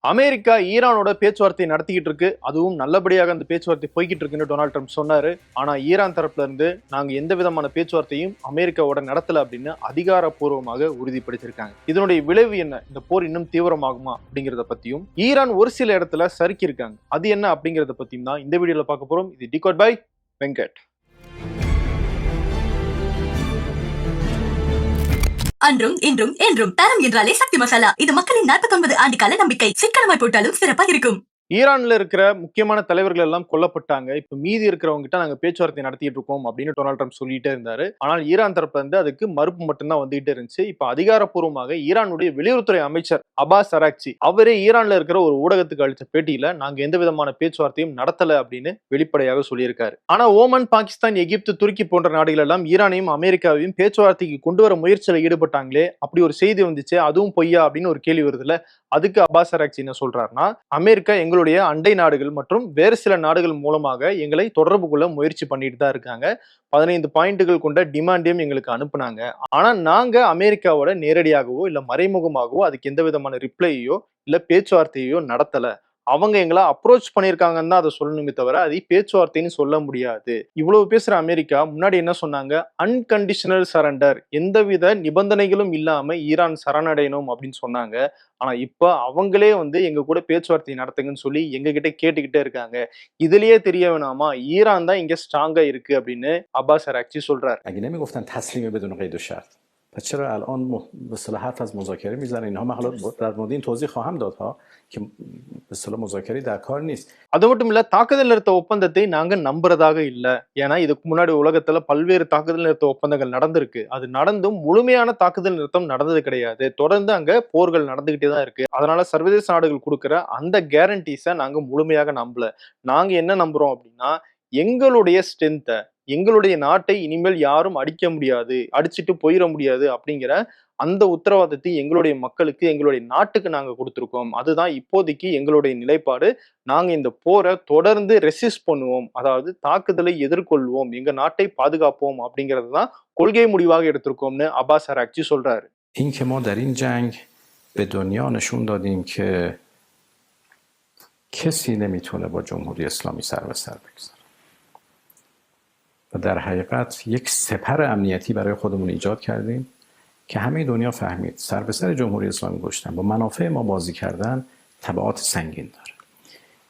America ஈரானோட பேச்சுவார்த்தை நடத்திக்கிட்டு இருக்கு. அதுவும் நல்லபடியாக அந்த பேச்சுவார்த்தை போய்கிட்டு இருக்குன்னு டொனால்ட் ட்ரம்ப் சொன்னாரு. ஆனா ஈரான் தரப்புல இருந்து நாங்க எந்த விதமான பேச்சுவார்த்தையும் அமெரிக்காவோட நடத்தல அப்படின்னு அதிகாரப்பூர்வமாக உறுதிப்படுத்தியிருக்காங்க. இதனுடைய விளைவு என்ன? இந்த போர் இன்னும் தீவிரமாகுமா அப்படிங்கறத பத்தியும், ஈரான் ஒரு சில இடத்துல சறுக்கி இருக்காங்க, அது என்ன அப்படிங்கறத பத்தியும் தான் இந்த வீடியோல பார்க்க போறோம். இது டிகோட் பை வெங்கட். அன்றும் இன்றும் என்றும் தரம் என்றாலே சக்தி மசாலா. இது மக்களின் 49 ஆண்டு கால நம்பிக்கை. சிக்கனமாய் போட்டாலும் சிறப்பாக இருக்கும். ஈரான்ல இருக்கிற முக்கியமான தலைவர்கள் எல்லாம் கொல்லப்பட்டாங்க. இப்ப மீதி இருக்கிறவங்க கிட்ட நாங்க பேச்சுவார்த்தை நடத்திட்டு இருக்கோம் அப்படின்னு டொனால்ட் ட்ரம்ப் சொல்லிட்டே இருந்தாரு. ஆனால் ஈரான் தரப்புல இருந்து அதுக்கு மறுப்பு மட்டும்தான் வந்துகிட்டே இருந்துச்சு. இப்ப அதிகாரப்பூர்வமாக ஈரானுடைய வெளியுறவுத்துறை அமைச்சர் அபாஸ் அராக்சி அவரே ஈரான்ல இருக்கிற ஒரு ஊடகத்துக்கு அளித்த பேட்டியில நாங்க எந்த விதமான பேச்சுவார்த்தையும் நடத்தல அப்படின்னு வெளிப்படையாக சொல்லியிருக்காரு. ஆனா ஓமன், பாகிஸ்தான், எகிப்து, துருக்கி போன்ற நாடுகள் எல்லாம் ஈரானையும் அமெரிக்காவையும் பேச்சுவார்த்தைக்கு கொண்டு வர முயற்சியில ஈடுபட்டாங்களே, அப்படி ஒரு செய்தி வந்துச்சு, அதுவும் பொய்யா அப்படின்னு ஒரு கேள்வி வருதுல. அதுக்கு அபாஸ் அராக்சி என்ன சொல்றாருன்னா, அமெரிக்கா எங்களுடைய அண்டை நாடுகள் மற்றும் வேறு சில நாடுகள் மூலமாக எங்களை தொடர்பு கொள்ள முயற்சி பண்ணிட்டு தான் இருக்காங்க. 15 பாயிண்ட்டுகள் கொண்ட டிமாண்டையும் எங்களுக்கு அனுப்புனாங்க. ஆனா நாங்க அமெரிக்காவோட நேரடியாகவோ இல்ல மறைமுகமாகவோ அதுக்கு எந்த விதமான ரிப்ளையோ இல்ல பேச்சுவார்த்தையோ நடத்தல. அவங்க எங்களை அப்ரோச் பண்ணியிருக்காங்கன்னு தான் அதை சொல்லணுமே தவிர அதை பேச்சுவார்த்தைன்னு சொல்ல முடியாது. இவ்வளவு பேசுற அமெரிக்கா முன்னாடி என்ன சொன்னாங்க? அன்கண்டிஷனல் சரண்டர், எந்தவித நிபந்தனைகளும் இல்லாம ஈரான் சரணடையணும் அப்படின்னு சொன்னாங்க. ஆனா இப்ப அவங்களே எங்க கூட பேச்சுவார்த்தை நடத்துங்கன்னு சொல்லி எங்க கிட்ட கேட்டுக்கிட்டே இருக்காங்க. இதுலயே தெரிய வேணாமா ஈரான் தான் இங்க ஸ்ட்ராங்கா இருக்கு அப்படின்னு அப்பாஸ் அராக்சி சொல்றாரு. اگه نمیگفتن تسلیم بدون قید و شرط پس چرا الان به اصطلاح حرف از مذاکره میزنن اینها؟ من حالا در مورد این توضیح خواهم داد ها که به اصطلاح مذاکره در کار نیست. அது மட்டும் இல்ல, தாக்குதல் நிறுத்த ஒப்பந்தத்தை நாங்க நம்புறதாக இல்ல. ஏன்னா இதுக்கு முன்னாடி உலகத்துல பல்வேறு தாக்குதல் நிறுத்த ஒப்பந்தங்கள் நடந்திருக்கு. அது நடந்தும் முழுமையான தாக்குதல் நிறுத்தம் நடந்தது கிடையாது. தொடர்ந்து அங்க போர்கள் நடந்துகிட்டே தான் இருக்கு. அதனால சர்வதேச நாடுகள் கொடுக்கிற அந்த கேரண்டிஸை நாங்க முழுமையாக நம்பல. நாங்க என்ன நம்புறோம் அப்படின்னா, எங்களுடைய ஸ்ட்ரென்த்தை, எங்களுடைய நாட்டை இனிமேல் யாரும் அடிக்க முடியாது, அடிச்சுட்டு போயிட முடியாது அப்படிங்கிற அந்த உத்தரவாதத்தை எங்களுடைய மக்களுக்கு, எங்களுடைய நாட்டுக்கு நாங்க கொடுத்துருக்கோம். அதுதான் இப்போதைக்கு எங்களுடைய நிலைப்பாடு. நாங்க இந்த போரை தொடர்ந்து ரெசிஸ்ட் பண்ணுவோம், அதாவது தாக்குதலை எதிர்கொள்வோம், எங்க நாட்டை பாதுகாப்போம் அப்படிங்கிறது தான் கொள்கை முடிவாக எடுத்திருக்கோம்னு அப்பாஸ் அராக்சி சொல்றாரு. این که ما در این جنگ به دنیا نشون دادیم که کسی نمیتونه با جمهوری اسلامی سر به سر بگذاره و در حقیقت یک سپر امنیتی برای خودمون ایجاد کردیم که همه دنیا فهمید سر به سر جمهوری اسلامی گذاشتن، با منافع ما بازی کردن تبعات سنگین داره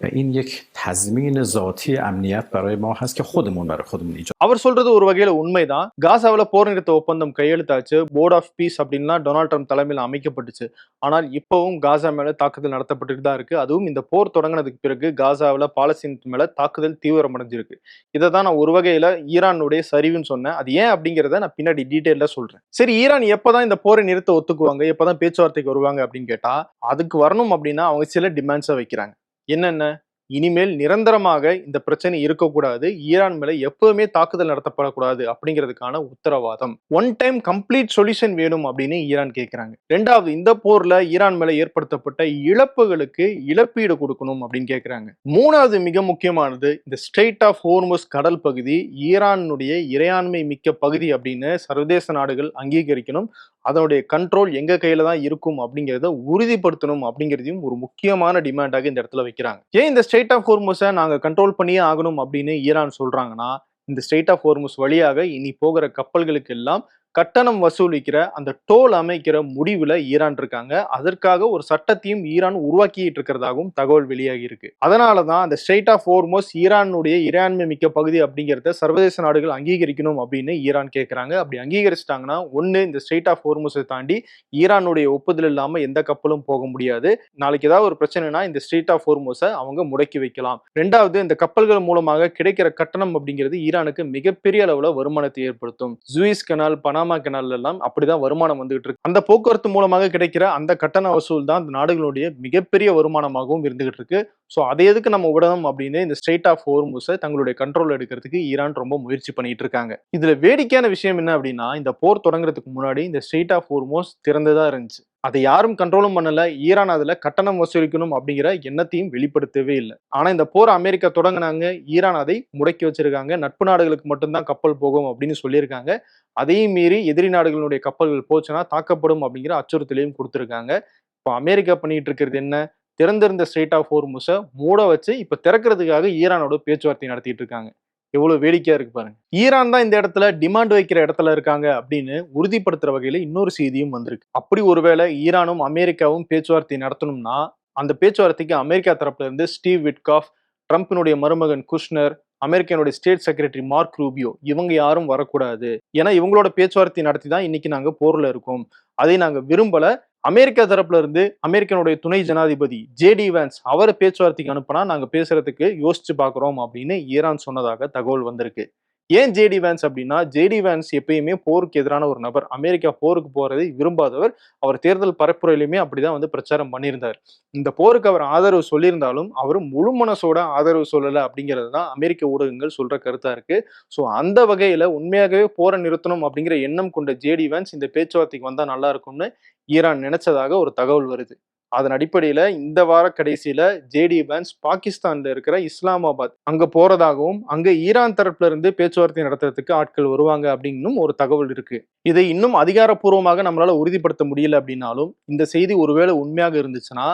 و این یک تضمین ذاتی امنیت برای ما هست که خودمون برای خودمون ایجاد. அவர் சொல்றது ஒரு வகையில உண்மைதான். காசாவில போர் நிறுத்த ஒப்பந்தம் கையெழுத்தாச்சு, போர்ட் ஆஃப் பீஸ் அப்படின்னா டொனால்ட் ட்ரம்ப் தலைமையில் அமைக்கப்பட்டுச்சு. ஆனால் இப்பவும் காசா மேல தாக்குதல் நடத்தப்பட்டு தான் இருக்கு. அதுவும் இந்த போர் தொடங்கினதுக்கு பிறகு காசாவில பாலஸ்தீன் மேல தாக்குதல் தீவிரமடைஞ்சிருக்கு. இதை தான் நான் ஒரு வகையில ஈரானுடைய சரிவுன்னு சொன்னேன். அது ஏன் அப்படிங்கிறத நான் பின்னாடி டீட்டெயிலா சொல்றேன். சரி, ஈரான் எப்பதான் இந்த போரை நிறுத்த ஒத்துக்குவாங்க, எப்பதான் பேச்சுவார்த்தைக்கு வருவாங்க அப்படின்னு கேட்டா, அதுக்கு வரணும் அப்படின்னா அவங்க சில டிமாண்ட்ஸை வைக்கிறாங்க. என்னென்ன? இனிமேல் நிரந்தரமாக இந்த பிரச்சனை இருக்கக்கூடாது, ஈரான் மேல எப்பவுமே தாக்குதல் நடத்தப்படக்கூடாது அப்படிங்கிறதுக்கான உத்தரவாதம். ஒன் டைம் கம்ப்ளீட் சொல்யூஷன் வேணும் அப்படின்னு ஈரான் கேட்கிறாங்க. ரெண்டாவது, இந்த போர்ல ஈரான் மேல ஏற்படுத்தப்பட்ட இழப்புகளுக்கு இழப்பீடு கொடுக்கணும் அப்படின்னு கேட்கிறாங்க. மூணாவது, மிக முக்கியமானது, இந்த ஸ்ட்ரெய்ட் ஆஃப் ஹோர்முஸ் கடல் பகுதி ஈரானுடைய இறையாண்மை மிக்க பகுதி அப்படின்னு சர்வதேச நாடுகள் அங்கீகரிக்கணும். அதனுடைய கண்ட்ரோல் எங்க கையில தான் இருக்கும் அப்படிங்கிறத உறுதிப்படுத்தணும் அப்படிங்கிறதையும் ஒரு முக்கியமான டிமாண்டாக இந்த இடத்துல வைக்கிறாங்க. ஏன் இந்த ஸ்ட்ரெய்ட் ஆஃப் ஹோர்முஸை நாங்க கண்ட்ரோல் பண்ணியே ஆகணும் அப்படின்னு ஈரான் சொல்றாங்கன்னா, இந்த ஸ்ட்ரெய்ட் ஆஃப் ஹோர்முஸ் வழியாக இனி போகிற கப்பல்களுக்கு எல்லாம் கட்டணம் வசூலிக்கிற அந்த டோல் அமைக்கிற முடிவுல ஈரான் இருக்காங்க. அதற்காக ஒரு சட்டத்தையும் ஈரான் உருவாக்கிட்டு இருக்கிறதாகவும் தகவல் வெளியாகி இருக்கு. அதனாலதான் அந்த ஸ்ட்ரெய்ட் ஆஃப் ஹோர்முஸ் ஈரானுடைய இறையாண்மை மிக்க பகுதி அப்படிங்கிறத சர்வதேச நாடுகள் அங்கீகரிக்கணும் அப்படின்னு ஈரான் கேட்கிறாங்க. அப்படி அங்கீகரிச்சிட்டாங்கன்னா, ஒண்ணு, இந்த ஸ்ட்ரெய்ட் ஆஃப் ஹோர்முஸை தாண்டி ஈரானுடைய ஒப்புதல் இல்லாம எந்த கப்பலும் போக முடியாது. நாளைக்கு ஏதாவது ஒரு பிரச்சனைனா இந்த ஸ்ட்ரெய்ட் ஆஃப் ஹோர்முஸை அவங்க முடக்கி வைக்கலாம். ரெண்டாவது, இந்த கப்பல்கள் மூலமாக கிடைக்கிற கட்டணம் அப்படிங்கிறது ஈரானுக்கு மிகப்பெரிய அளவுல வருமானத்தை ஏற்படுத்தும். சூயஸ் கனால், பனாமா கனால் எல்லாம் அப்படிதான் வருமானம் வந்துகிட்டு இருக்கு. அந்த போக்குவரத்து மூலமாக கிடைக்கிற அந்த கட்டண வசூல் தான் அந்த நாடுகளுடைய மிகப்பெரிய வருமானமாகவும் இருந்துகிட்டு இருக்கு. சோ அதை எதுக்கு நம்ம விடணும் அப்படின்னு இந்த ஸ்ட்ரெய்ட் ஆஃப் ஹோர்முஸை தங்களுடைய கண்ட்ரோல் எடுக்கிறதுக்கு ஈரான் ரொம்ப முயற்சி பண்ணிட்டு இருக்காங்க. இதுல வேடிக்கையான விஷயம் என்ன அப்படின்னா, இந்த போர் தொடங்குறதுக்கு முன்னாடி இந்த ஸ்ட்ரெய்ட் ஆஃப் ஹோர்முஸ் திறந்துதான் இருந்துச்சு. அதை யாரும் கண்ட்ரோலும் பண்ணல. ஈரான் அதுல கட்டணம் வசூலிக்கணும் அப்படிங்கிற எண்ணத்தையும் வெளிப்படுத்தவே இல்லை. ஆனா இந்த போர் அமெரிக்கா தொடங்கினாங்க, ஈரான் அதை முடக்கி வச்சிருக்காங்க. நட்பு நாடுகளுக்கு மட்டும்தான் கப்பல் போகும் அப்படின்னு சொல்லியிருக்காங்க. அதையும் மீறி எதிரி நாடுகளுடைய கப்பல்கள் போச்சுன்னா தாக்கப்படும் அப்படிங்கிற அச்சுறுத்தலையும் கொடுத்திருக்காங்க. இப்போ அமெரிக்கா பண்ணிட்டு இருக்கிறது என்ன? திறந்திருந்த ஸ்ட்ரெய்ட் ஆஃப் ஹோர்முஸை மூட வச்சு இப்ப திறக்கிறதுக்காக ஈரானோட பேச்சுவார்த்தை நடத்திட்டு இருக்காங்க. எவ்வளவு வேடிக்கையா இருக்கு பாருங்க. ஈரான் தான் இந்த இடத்துல டிமாண்ட் வைக்கிற இடத்துல இருக்காங்க அப்படின்னு உறுதிப்படுத்துற வகையில இன்னொரு செய்தியும் வந்திருக்கு. அப்படி ஒருவேளை ஈரானும் அமெரிக்காவும் பேச்சுவார்த்தை நடத்தணும்னா அந்த பேச்சுவார்த்தைக்கு அமெரிக்கா தரப்புல இருந்து ஸ்டீவ் விட்காஃப், ட்ரம்பினுடைய மருமகன் குஷ்னர், அமெரிக்கனுடைய ஸ்டேட் செக்ரட்டரி மார்க் ரூபியோ இவங்க யாரும் வரக்கூடாது. ஏன்னா இவங்களோட பேச்சுவார்த்தை நடத்தி தான் இன்னைக்கு நாங்க போர்ல இருக்கோம், அதை நாங்க விரும்பல. அமெரிக்கா தரப்புல இருந்து அமெரிக்கனுடைய துணை ஜனாதிபதி ஜேடி வேன்ஸ் அவரை பேச்சுவார்த்தைக்கு அனுப்புனா நாங்க பேசுறதுக்கு யோசிச்சு பாக்குறோம் அப்படின்னு ஈரான் சொன்னதாக தகவல் வந்திருக்கு. ஏன் ஜேடி வேன்ஸ் அப்படின்னா, ஜேடி வேன்ஸ் எப்பயுமே போருக்கு எதிரான ஒரு நபர். அமெரிக்கா போருக்கு போறதை விரும்பாதவர். அவர் தேர்தல் பரப்புரையிலுமே அப்படிதான் பிரச்சாரம் பண்ணியிருந்தார். இந்த போருக்கு அவர் ஆதரவு சொல்லியிருந்தாலும் அவர் முழு மனசோட ஆதரவு சொல்லல அப்படிங்கிறது தான் அமெரிக்க ஊடகங்கள் சொல்ற கருத்தா இருக்கு. ஸோ அந்த வகையில உண்மையாகவே போரை நிறுத்தணும் அப்படிங்கிற எண்ணம் கொண்ட ஜேடி வேன்ஸ் இந்த பேச்சுவார்த்தைக்கு வந்தா நல்லா இருக்கும்னு ஈரான் நினைச்சதாக ஒரு தகவல் வருது. அதன் அடிப்படையில இந்த வார கடைசியில ஜேடி வேன்ஸ் பாகிஸ்தான்ல இருக்கிற இஸ்லாமாபாத் அங்க போறதாகவும் அங்க ஈரான் தரப்புல இருந்து பேச்சுவார்த்தை நடத்துறதுக்கு ஆட்கள் வருவாங்க அப்படின்னு ஒரு தகவல் இருக்கு. இதை இன்னும் அதிகாரப்பூர்வமாக நம்மளால உறுதிப்படுத்த முடியல அப்படின்னாலும் இந்த செய்தி ஒருவேளை உண்மையாக இருந்துச்சுன்னா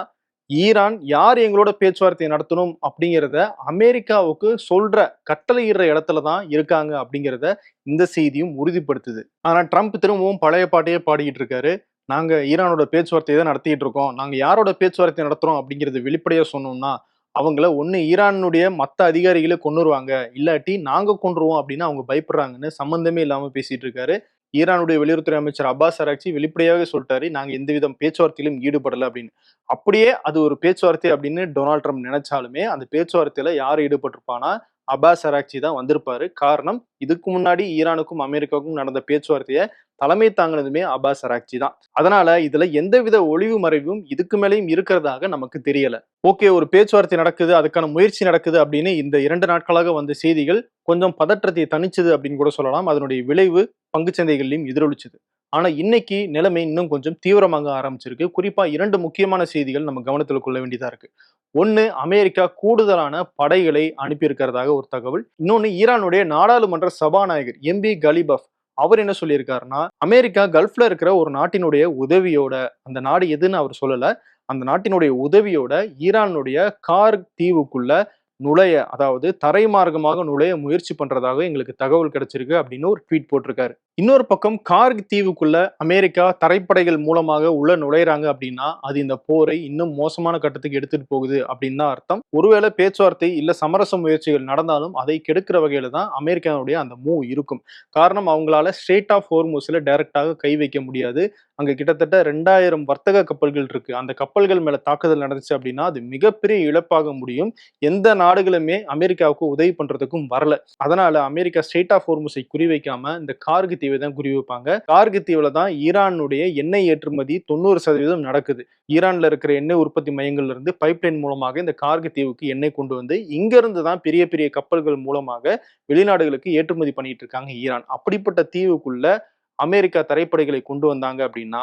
ஈரான் யார் எங்களோட பேச்சுவார்த்தை நடத்தணும் அப்படிங்கிறத அமெரிக்காவுக்கு சொல்ற கட்டளையிடுற இடத்துல தான் இருக்காங்க அப்படிங்கிறத இந்த செய்தியும் உறுதிப்படுத்துது. ஆனா ட்ரம்ப் திரும்பவும் பழைய பாட்டையே பாடிக்கிட்டு இருக்காரு. நாங்க ஈரானோட பேச்சுவார்த்தையை தான் நடத்திட்டு இருக்கோம், நாங்க யாரோட பேச்சுவார்த்தை நடத்துறோம் அப்படிங்கறது வெளிப்படையா சொன்னோம்னா அவங்கள ஒண்ணு ஈரானுடைய மத்த அதிகாரிகளை கொன்னுருவாங்க, இல்லாட்டி நாங்க கொன்றுவோம் அப்படின்னு அவங்க பயப்படுறாங்கன்னு சம்பந்தமே இல்லாம பேசிட்டு இருக்காரு. ஈரானுடைய வெளியுறவுத்துறை அமைச்சர் அப்பாஸ் அராக்சி வெளிப்படையாவே சொல்லிட்டாரு, நாங்க எந்தவித பேச்சுவார்த்தையிலும் ஈடுபடல அப்படின்னு. அப்படியே அது ஒரு பேச்சுவார்த்தை அப்படின்னு டொனால்ட் ட்ரம்ப் நினைச்சாலுமே அந்த பேச்சுவார்த்தையில யார் ஈடுபட்டிருப்பானா அப்பாஸ் அராக்சி தான் வந்திருப்பாரு. காரணம், இதுக்கு முன்னாடி ஈரானுக்கும் அமெரிக்காவுக்கும் நடந்த பேச்சுவார்த்தையை தலைமை தாங்கினதுமே அப்பாஸ் அராக்சி தான். அதனால இதுல எந்தவித ஒளிவு மறைவும் இதுக்கு மேலேயும் இருக்கிறதாக நமக்கு தெரியல. ஓகே, ஒரு பேச்சுவார்த்தை நடக்குது, அதுக்கான முயற்சி நடக்குது அப்படின்னு இந்த 2 நாட்களாக வந்த செய்திகள் கொஞ்சம் பதற்றத்தை தணிச்சது அப்படின்னு கூட சொல்லலாம். அதனுடைய விளைவு பங்குச்சந்தைகள்லையும் எதிரொலிச்சது. ஆனா இன்னைக்கு நிலைமை இன்னும் கொஞ்சம் தீவிரமாக ஆரம்பிச்சிருக்கு. குறிப்பா 2 முக்கியமான செய்திகள் நம்ம கவனத்துல கொள்ள வேண்டியதா இருக்கு. ஒன்னு, அமெரிக்கா கூடுதலான படைகளை அனுப்பியிருக்கிறதாக ஒரு தகவல். இன்னொன்னு, ஈரானுடைய நாடாளுமன்ற சபாநாயகர் எம்பி கலிபஃப் அவர் என்ன சொல்லியிருக்காருன்னா, அமெரிக்கா கல்ஃப்ல இருக்கிற ஒரு நாட்டினுடைய உதவியோட, அந்த நாடு எதுன்னு அவர் சொல்லல, அந்த நாட்டினுடைய உதவியோட ஈரானுடைய கார்க் தீவுக்குள்ள நுழைய, அதாவது தரைமார்க்கமாக நுழைய முயற்சி பண்றதாக எங்களுக்கு தகவல் கிடைச்சிருக்கு அப்படின்னு ஒரு ட்வீட் போட்டிருக்காரு. இன்னொரு பக்கம் கார்க் தீவுக்குள்ள அமெரிக்கா தரைப்படைகள் மூலமாக உள்ள நுழையிறாங்க அப்படின்னா அது இந்த போரை இன்னும் மோசமான கட்டத்துக்கு எடுத்துட்டு போகுது அப்படின்னு தான் அர்த்தம். ஒருவேளை பேச்சுவார்த்தை இல்ல சமரச முயற்சிகள் நடந்தாலும் அதை கெடுக்கிற வகையில தான் அமெரிக்காவுடைய அந்த மூவ் இருக்கும். காரணம், அவங்களால ஸ்ட்ரெய்ட் ஆஃப் ஹோர்முஸ்ல டைரக்டாக கை வைக்க முடியாது. அங்க கிட்டத்தட்ட 2000 வர்த்தக கப்பல்கள் இருக்கு. அந்த கப்பல்கள் மேல தாக்குதல் நடந்துச்சு அப்படின்னா அது மிகப்பெரிய இழப்பாக முடியும். எந்த நாடுகளுமே அமெரிக்காவுக்கு உதவி பண்றதுக்கும் வரல. அதனால அமெரிக்கா ஸ்ட்ரெய்ட் ஆஃப் ஹோர்முஸை குறிவைக்காம இந்த கார்க் தீவை தான் குறி வைப்பாங்க. கார்க் தீவுல தான் ஈரானுடைய எண்ணெய் ஏற்றுமதி 90% நடக்குது. ஈரான்ல இருக்கிற எண்ணெய் உற்பத்தி மையங்கள்ல இருந்து பைப்லைன் மூலமாக இந்த கார்க் தீவுக்கு எண்ணெய் கொண்டு வந்து இங்க இருந்து தான் பெரிய பெரிய கப்பல்கள் மூலமாக வெளிநாடுகளுக்கு ஏற்றுமதி பண்ணிட்டு இருக்காங்க ஈரான். அப்படிப்பட்ட தீவுக்குள்ள அமெரிக்கா தரைப்படைகளை கொண்டு வந்தாங்க அப்படின்னா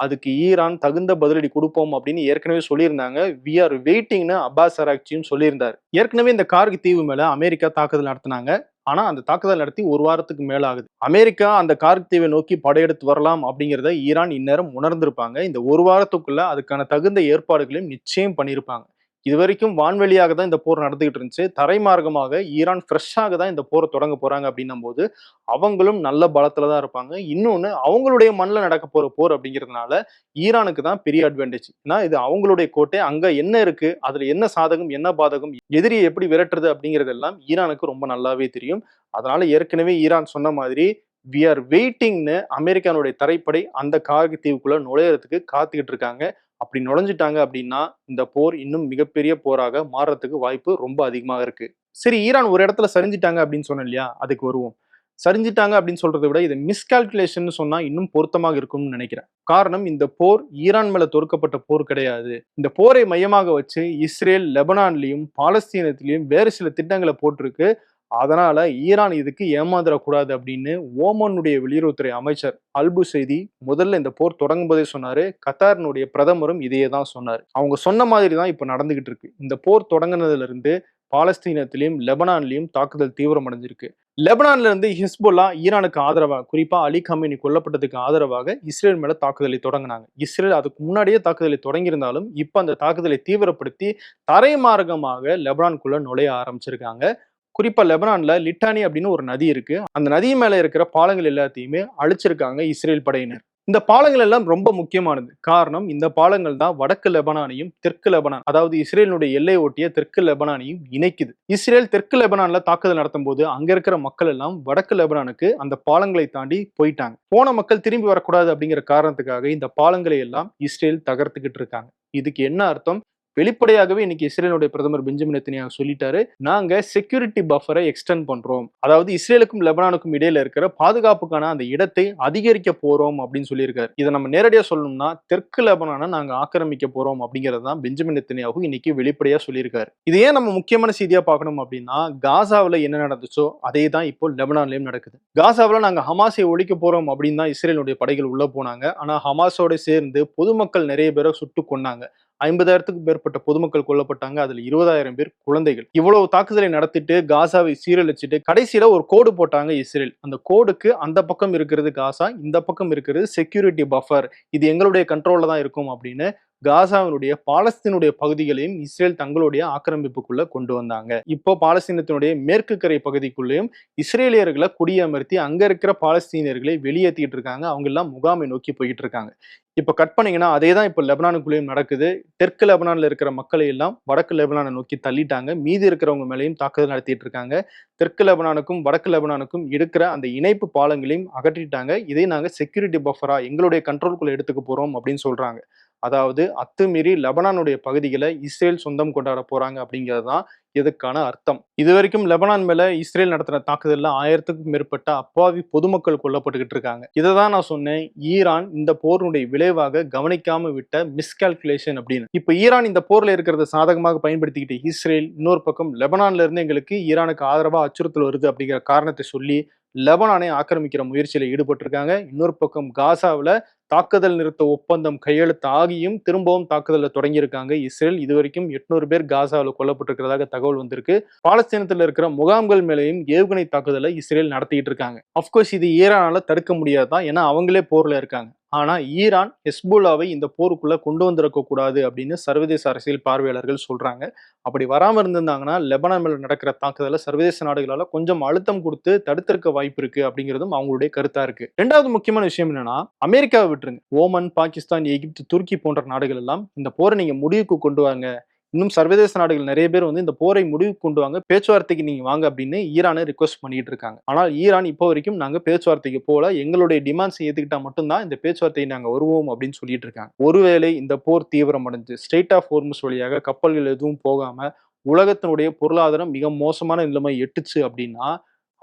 அதுக்கு ஈரான் தகுந்த பதிலடி கொடுப்போம் அப்படின்னு ஏற்கனவே சொல்லியிருந்தாங்க. வி ஆர் வெயிட்டிங்னு அப்பாஸ் அராக்சியும் சொல்லியிருந்தார். ஏற்கனவே இந்த கார்க் தீவு மேல அமெரிக்கா தாக்குதல் நடத்தினாங்க. ஆனா அந்த தாக்குதல் நடத்தி ஒரு வாரத்துக்கு மேல ஆகுது. அமெரிக்கா அந்த கார்க் தீவை நோக்கி படையெடுத்து வரலாம் அப்படிங்கிறத ஈரான் இந்நேரம் உணர்ந்திருப்பாங்க. இந்த ஒரு வாரத்துக்குள்ள அதுக்கான தகுந்த ஏற்பாடுகளையும் நிச்சயம் பண்ணியிருப்பாங்க. இது வரைக்கும் வான்வெளியாக தான் இந்த போர் நடந்துகிட்டு இருந்துச்சு. தரைமார்க்கமாக ஈரான் ஃப்ரெஷ்ஷாக தான் இந்த போரை தொடங்க போறாங்க அப்படின்னும் போது அவங்களும் நல்ல பலத்துல தான் இருப்பாங்க. இன்னொன்னு, அவங்களுடைய மண்ணில் நடக்க போற போர் அப்படிங்கிறதுனால ஈரானுக்கு தான் பெரிய அட்வான்டேஜ். ஏன்னா இது அவங்களுடைய கோட்டை, அங்க என்ன இருக்கு, அதுல என்ன சாதகம் என்ன பாதகம், எதிரியை எப்படி விரட்டுறது அப்படிங்கிறதெல்லாம் ஈரானுக்கு ரொம்ப நல்லாவே தெரியும். அதனால ஏற்கனவே ஈரான் சொன்ன மாதிரி வி ஆர் வெயிட்டிங்னு அமெரிக்கானுடைய தரைப்படை அந்த கார்க் தீவுக்குள்ள நுழையறதுக்கு காத்துக்கிட்டு இருக்காங்க. அப்படி நுழைஞ்சிட்டாங்க அப்படின்னா இந்த போர் இன்னும் மிகப்பெரிய போராக மாறுறதுக்கு வாய்ப்பு ரொம்ப அதிகமாக இருக்கு. சரி, ஈரான் ஒரு இடத்துல சரிஞ்சிட்டாங்க அப்படின்னு சொன்னேன் இல்லையா, அதுக்கு வருவோம். சரிஞ்சிட்டாங்க அப்படின்னு சொல்றதை விட இது மிஸ்கால்குலேஷன் சொன்னா இன்னும் பொருத்தமாக இருக்கும்னு நினைக்கிறேன். காரணம், இந்த போர் ஈரான் மேல தொடுக்கப்பட்ட போர் கிடையாது. இந்த போரை மையமாக வச்சு இஸ்ரேல் லெபனான்லயும் பாலஸ்தீனத்திலையும் வேறு சில திட்டங்களை போட்டிருக்கு. அதனால ஈரான் இதுக்கு ஏமாந்துடக்கூடாது அப்படின்னு ஓமனுடைய வெளியுறவுத்துறை அமைச்சர் அல்புசைதி முதல்ல இந்த போர் தொடங்கும் போதே சொன்னாரு. கத்தாரினுடைய பிரதமரும் இதையே தான் சொன்னாரு. அவங்க சொன்ன மாதிரி தான் இப்ப நடந்துகிட்டு இருக்கு. இந்த போர் தொடங்கினதுல இருந்து பாலஸ்தீனத்திலையும் லெபனான்லயும் தாக்குதல் தீவிரமடைஞ்சிருக்கு. லெபனான்ல இருந்து ஹிஸ்புல்லா ஈரானுக்கு ஆதரவாக, குறிப்பா அலி கமேனி கொல்லப்பட்டதுக்கு ஆதரவாக இஸ்ரேல் மேல தாக்குதலை தொடங்கினாங்க. இஸ்ரேல் அதுக்கு முன்னாடியே தாக்குதலை தொடங்கியிருந்தாலும் இப்ப அந்த தாக்குதலை தீவிரப்படுத்தி தரைமார்க்கமாக லெபனானுக்குள்ள நுழைய ஆரம்பிச்சிருக்காங்க. குறிப்பா லெபனான்ல லிட்டானி அப்படின்னு ஒரு நதி இருக்கு. அந்த நதி மேல இருக்கிற பாலங்கள் எல்லாத்தையுமே அழிச்சிருக்காங்க இஸ்ரேல் படையினர். இந்த பாலங்கள் எல்லாம் ரொம்ப முக்கியமானது. காரணம், இந்த பாலங்கள் தான் வடக்கு லெபனானையும் தெற்கு லெபனான், அதாவது இஸ்ரேலினுடைய எல்லை ஒட்டிய தெற்கு லெபனானையும் இணைக்குது. இஸ்ரேல் தெற்கு லெபனான்ல தாக்குதல் நடத்தும் போது அங்க இருக்கிற மக்கள் எல்லாம் வடக்கு லெபனானுக்கு அந்த பாலங்களை தாண்டி போயிட்டாங்க. போன மக்கள் திரும்பி வரக்கூடாது அப்படிங்கிற காரணத்துக்காக இந்த பாலங்களை எல்லாம் இஸ்ரேல் தகர்த்துக்கிட்டு இருக்காங்க. இதுக்கு என்ன அர்த்தம்? வெளிப்படையாகவே இன்னைக்கு இஸ்ரேலுடைய பிரதமர் பெஞ்சமின் நெத்தன்யாஹு சொல்லிட்டாரு, நாங்க செக்யூரிட்டி பஃபரை எக்ஸ்டெண்ட் பண்றோம், அதாவது இஸ்ரேலுக்கும் லெபனானுக்கும் இடையில இருக்கிற பாதுகாப்புக்கான அந்த இடத்தை அதிகரிக்க போறோம் அப்படின்னு சொல்லியிருக்காரு. இதை நம்ம நேரடியா சொல்லணும்னா தெற்கு லெபனானை நாங்க ஆக்கிரமிக்க போறோம் அப்படிங்கிறது தான் பெஞ்சமின் நெத்தன்யாஹு இன்னைக்கு வெளிப்படையா சொல்லியிருக்காரு. இது ஏன் நம்ம முக்கியமான செய்தியா பார்க்கணும் அப்படின்னா, காசாவில் என்ன நடந்துச்சோ அதே தான் இப்போ லெபனான்லயும் நடக்குது. காசாவில் நாங்க ஹமாஸை ஒழிக்க போறோம் அப்படின்னு தான் இஸ்ரேலுடைய படைகள் உள்ள போனாங்க. ஆனா ஹமாஸோட சேர்ந்து பொதுமக்கள் நிறைய பேரை சுட்டு கொன்னாங்க. 50,000க்கும் மேற்பட்ட பொதுமக்கள் கொல்லப்பட்டாங்க. அதுல 20,000 பேர் குழந்தைகள். இவ்வளவு தாக்குதலை நடத்திட்டு காசாவை சீரழிச்சிட்டு கடைசியில ஒரு கோடு போட்டாங்க இஸ்ரேல். அந்த கோடுக்கு அந்த பக்கம் இருக்கிறது காசா, இந்த பக்கம் இருக்கிறது செக்யூரிட்டி பஃபர், இது எங்களுடைய கண்ட்ரோல்ல தான் இருக்கும் அப்படின்னு காசாவினுடைய பாலஸ்தீனுடைய பகுதிகளையும் இஸ்ரேல் தங்களுடைய ஆக்கிரமிப்புக்குள்ள கொண்டு வந்தாங்க. இப்போ பாலஸ்தீனத்தினுடைய மேற்கு கரை பகுதிக்குள்ளேயும் இஸ்ரேலியர்களை குடியமர்த்தி அங்க இருக்கிற பாலஸ்தீனியர்களை வெளியேற்றிட்டு இருக்காங்க. அவங்க எல்லாம் முகாமை நோக்கி போயிட்டு இருக்காங்க. இப்ப கட் பண்ணீங்கன்னா அதே தான் இப்ப லெபனானுக்குள்ளேயும் நடக்குது. தெற்கு லெபனான்ல இருக்கிற மக்களை எல்லாம் வடக்கு லெபனானை நோக்கி தள்ளிட்டாங்க. மீதி இருக்கிறவங்க மேலேயும் தாக்குதல் நடத்திட்டு இருக்காங்க. தெற்கு லெபனானுக்கும் வடக்கு லெபனானுக்கும் இருக்கிற அந்த இணைப்பு பாலங்களையும் அகற்றிட்டாங்க. இதை நாங்க செக்யூரிட்டி பஃபரா எங்களுடைய கண்ட்ரோலுக்குள்ள எடுத்துக்க போறோம் அப்படின்னு சொல்றாங்க. அதாவது அத்துமீறி லெபனானுடைய பகுதிகளை இஸ்ரேல் சொந்தம் கொண்டாட போறாங்க அப்படிங்கிறது தான் இதுக்கான அர்த்தம். இதுவரைக்கும் லெபனான் மேல இஸ்ரேல் நடத்தின தாக்குதல்ல 1000க்கும் மேற்பட்ட அப்பாவி பொதுமக்கள் கொல்லப்பட்டுக்கிட்டு இருக்காங்க. இதை தான் நான் சொன்னேன், ஈரான் இந்த போருடைய விளைவாக கவனிக்காம விட்ட மிஸ்கால்குலேஷன் அப்படின்னு. இப்ப ஈரான் இந்த போர்ல இருக்கிறத சாதகமாக பயன்படுத்திக்கிட்டு இஸ்ரேல் இன்னொரு பக்கம் லெபனான்ல இருந்து எங்களுக்கு ஈரானுக்கு ஆதரவா அச்சுறுத்தல் வருது அப்படிங்கிற காரணத்தை சொல்லி லெபனானை ஆக்கிரமிக்கிற முயற்சியில ஈடுபட்டிருக்காங்க. இன்னொரு பக்கம் காசாவில் தாக்குதல் நிறுத்த ஒப்பந்தம் கையெழுத்து ஆகியும் திரும்பவும் தாக்குதல தொடங்கியிருக்காங்க இஸ்ரேல். இதுவரைக்கும் 800 பேர் காசாவில் கொல்லப்பட்டிருக்கிறதாக தகவல் வந்திருக்கு. பாலஸ்தீனத்தில் இருக்கிற முகாம்கள் மேலேயும் ஏவுகணை தாக்குதலை இஸ்ரேல் நடத்திட்டு இருக்காங்க. அப்கோர்ஸ் இது ஈரானால தடுக்க முடியாதுதான், ஏன்னா அவங்களே போர்ல இருக்காங்க. ஆனா ஈரான் ஹெஸ்புல்லாவை இந்த போருக்குள்ள கொண்டு வந்திருக்க கூடாது அப்படின்னு சர்வதேச அரசியல் பார்வையாளர்கள் சொல்றாங்க. அப்படி வராம இருந்திருந்தாங்கன்னா லெபனான் மேல நடக்கிற தாக்குதலை சர்வதேச நாடுகளால கொஞ்சம் அழுத்தம் கொடுத்து தடுத்திருக்க வாய்ப்பு இருக்கு அப்படிங்கிறதும் அவங்களுடைய கருத்தா இருக்கு. ரெண்டாவது முக்கியமான விஷயம் என்னன்னா, அமெரிக்காவை விட்டுருங்க, ஓமன், பாகிஸ்தான், எகிப்து, துருக்கி போன்ற நாடுகள் எல்லாம் இந்த போரை நீங்க முடிவுக்கு கொண்டு வாங்க, இன்னும் சர்வதேச நாடுகள் நிறைய பேர் வந்து இந்த போரை முடிவுக்கு கொண்டு வாங்க, பேச்சுவார்த்தைக்கு நீங்க வாங்க அப்படின்னு ஈரானை ரிக்வஸ்ட் பண்ணிட்டு இருக்காங்க. ஆனால் ஈரான் இப்போ வரைக்கும் நாங்க பேச்சுவார்த்தைக்கு போல, எங்களுடைய டிமாண்ட்ஸ் ஏத்துக்கிட்டா மட்டும்தான் இந்த பேச்சுவார்த்தையை நாங்க வருவோம் அப்படின்னு சொல்லிட்டு இருக்காங்க. ஒருவேளை இந்த போர் தீவிரம் அடைஞ்சு ஸ்ட்ரெய்ட் ஆஃப் ஹோர்முஸ் வழியாக கப்பல்கள் எதுவும் போகாம உலகத்தினுடைய பொருளாதாரம் மிக மோசமான நிலைமை எட்டுச்சு அப்படின்னா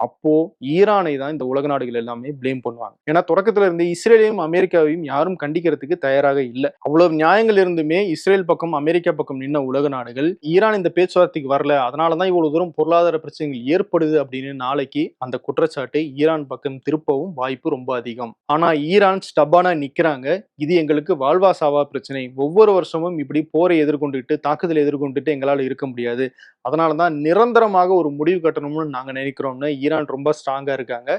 அப்போ ஈரானை தான் இந்த உலக நாடுகள் எல்லாமே பிளேம் பண்ணுவாங்க. ஏன்னா தொடக்கத்துல இருந்து இஸ்ரேலையும் அமெரிக்காவையும் யாரும் கண்டிக்கிறதுக்கு தயாராக இல்லை. அவ்வளவு நியாயங்கள் இருந்துமே இஸ்ரேல் பக்கம் அமெரிக்கா பக்கம் நின்ன உலக நாடுகள் ஈரான் இந்த பேச்சுவார்த்தைக்கு வரல, அதனாலதான் இவ்வளவு தூரம் பொருளாதார பிரச்சனைகள் ஏற்படுது அப்படின்னு நாளைக்கு அந்த குற்றச்சாட்டை ஈரான் பக்கம் திருப்பவும் வாய்ப்பு ரொம்ப அதிகம். ஆனா ஈரான் ஸ்டப்பானா நிக்கிறாங்க, இது எங்களுக்கு வாழ்வா சாவா பிரச்சனை, ஒவ்வொரு வருஷமும் இப்படி போரை எதிர்கொண்டுட்டு தாக்குதலை எதிர்கொண்டுட்டு எங்களால இருக்க முடியாது, அதனாலதான் நிரந்தரமாக ஒரு முடிவு கட்டணும்னு நாங்க நினைக்கிறோம்னு ஈரான் ரொம்ப ஸ்ட்ராங்கா இருக்காங்க.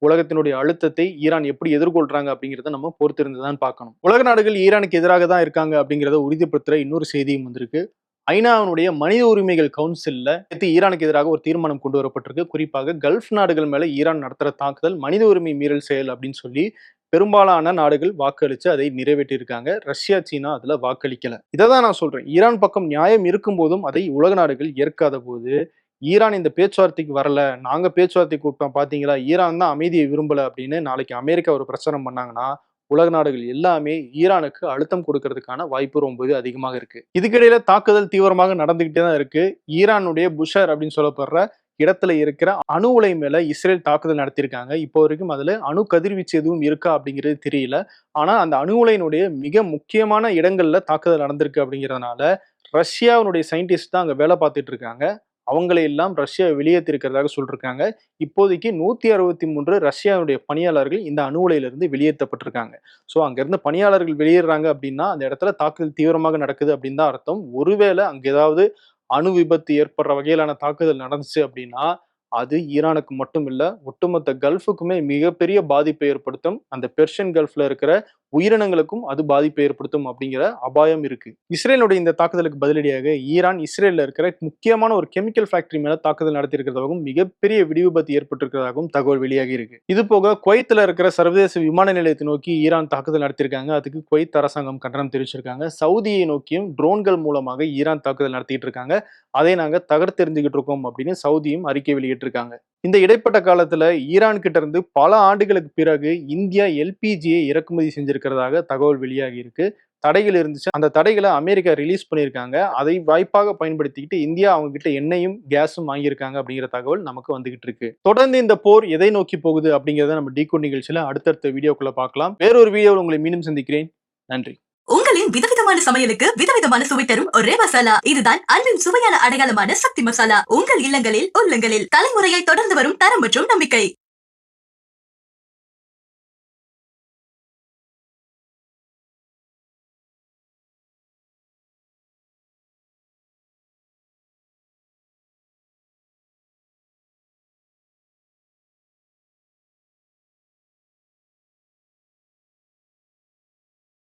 உலகத்தினுடைய அழுத்தத்தை ஈரான் எப்படி எதிர்கொள்றாங்க அப்படிங்கிறத நம்ம பொறுத்திருந்துதான் பார்க்கணும். உலக நாடுகள் ஈரானுக்கு எதிராக தான் இருக்காங்க அப்படிங்கிறத உறுதிப்படுத்துற இன்னொரு செய்தியும் வந்திருக்கு. ஐநாவினுடைய மனித உரிமைகள் கவுன்சில்ல ஈரானுக்கு எதிராக ஒரு தீர்மானம் கொண்டு வரப்பட்டிருக்கு. குறிப்பாக கல்ஃப் நாடுகள் மேல ஈரான் நடத்துற தாக்குதல் மனித உரிமை மீறல் செயல் அப்படின்னு சொல்லி பெரும்பாலான நாடுகள் வாக்களிச்சு அதை நிறைவேற்றியிருக்காங்க. ரஷ்யா, சீனா அதுல வாக்களிக்கல. இதை தான் நான் சொல்றேன், ஈரான் பக்கம் நியாயம் இருக்கும் போதும் அதை உலக நாடுகள் ஏற்காத போது ஈரான் இந்த பேச்சுவார்த்தைக்கு வரல, நாங்க பேச்சுவார்த்தை கூப்பிட்டோம் பாத்தீங்களா, ஈரான் தான் அமைதியை விரும்பல அப்படின்னு நாளைக்கு அமெரிக்கா ஒரு பிரச்சாரம் பண்ணாங்கன்னா உலக நாடுகள் எல்லாமே ஈரானுக்கு அழுத்தம் கொடுக்கறதுக்கான வாய்ப்பு ரொம்பவே அதிகமாக இருக்கு. இதுக்கிடையில தாக்குதல் தீவிரமாக நடந்துகிட்டே தான் இருக்கு. ஈரானுடைய புஷர் அப்படின்னு சொல்லப்படுற இடத்துல இருக்கிற அணு உலை மேல இஸ்ரேல் தாக்குதல் நடத்தியிருக்காங்க. இப்போ வரைக்கும் அதுல அணு கதிர்வீச்சு எதுவும் இருக்கா அப்படிங்கிறது தெரியல. ஆனா அந்த அணு உலையினுடைய மிக முக்கியமான இடங்கள்ல தாக்குதல் நடந்திருக்கு அப்படிங்கிறதுனால ரஷ்யாவினுடைய சயின்டிஸ்ட் தான் அங்க வேலை பார்த்துட்டு இருக்காங்க. அவங்களை எல்லாம் ரஷ்யா வெளியேற்றிருக்கிறதாக சொல்லிருக்காங்க. இப்போதைக்கு 163 ரஷ்யாவுடைய பணியாளர்கள் இந்த அணு உலையிலிருந்து வெளியேற்றப்பட்டிருக்காங்க. ஸோ அங்கிருந்து பணியாளர்கள் வெளியேறாங்க அப்படின்னா அந்த இடத்துல தாக்குதல் தீவிரமாக நடக்குது அப்படின்னு தான் அர்த்தம். ஒருவேளை அங்க ஏதாவது அணு விபத்து ஏற்படுற வகையிலான தாக்குதல் நடந்துச்சு அப்படின்னா அது ஈரானுக்கு மட்டும் இல்ல, ஒட்டுமொத்த கல்ஃபுக்குமே மிகப்பெரிய பாதிப்பை ஏற்படுத்தும். அந்த பெர்ஷியன் கல்ஃப்ல இருக்கிற உயிரினங்களுக்கும் அது பாதிப்பை ஏற்படுத்தும் அப்படிங்கிற அபாயம் இருக்கு. இஸ்ரேலுடைய இந்த தாக்குதலுக்கு பதிலடியாக ஈரான் இஸ்ரேல்ல இருக்கிற முக்கியமான ஒரு கெமிக்கல் ஃபேக்டரி மேல தாக்குதல் நடத்தியிருக்கிறதாகவும் மிகப்பெரிய வெடிவிபத்து ஏற்பட்டிருக்கிறதாகவும் தகவல் வெளியாகி இருக்கு. இது போக குவைத்துல இருக்கிற சர்வதேச விமான நிலையத்தை நோக்கி ஈரான் தாக்குதல் நடத்தியிருக்காங்க. அதுக்கு குவைத் அரசாங்கம் கண்டனம் தெரிவிச்சிருக்காங்க. சவுதியை நோக்கியும் ட்ரோன்கள் மூலமாக ஈரான் தாக்குதல் நடத்திட்டு இருக்காங்க. அதை நாங்க தகர்த்தெறிஞ்சுகிட்டு இருக்கோம் அப்படின்னு சவுதியும் அறிக்கை வெளியிட்டிருக்காங்க. இந்த இடைப்பட்ட காலத்துல ஈரான் கிட்ட இருந்து பல ஆண்டுகளுக்கு பிறகு இந்தியா எல்பிஜியை இறக்குமதி செஞ்சிருக்கிறதாக தகவல் வெளியாகி இருக்கு. தடைகள் இருந்துச்சு, அந்த தடைகளை அமெரிக்கா ரிலீஸ் பண்ணியிருக்காங்க. அதை வாய்ப்பாக பயன்படுத்திக்கிட்டு இந்தியா அவங்க கிட்ட எண்ணெயும் கேஸும் வாங்கியிருக்காங்க அப்படிங்கிற தகவல் நமக்கு வந்துகிட்டு இருக்கு. தொடர்ந்து இந்த போர் எதை நோக்கி போகுது அப்படிங்கிறத நம்ம டீகோட் நிகழ்ச்சியில அடுத்தடுத்த வீடியோக்குள்ள பார்க்கலாம். வேறொரு வீடியோவில் உங்களை மீண்டும் சந்திக்கிறேன். நன்றி. உங்களின் விதவிதமான சமையலுக்கு விதவிதமான சுவை தரும் ஒரே மசாலா, இதுதான் அன்பின் சுவையான அடையாளமான சக்தி மசாலா. உங்கள் இல்லங்களில் உள்ளங்களில் தலைமுறையை தொடர்ந்து வரும் தரம் மற்றும் நம்பிக்கை.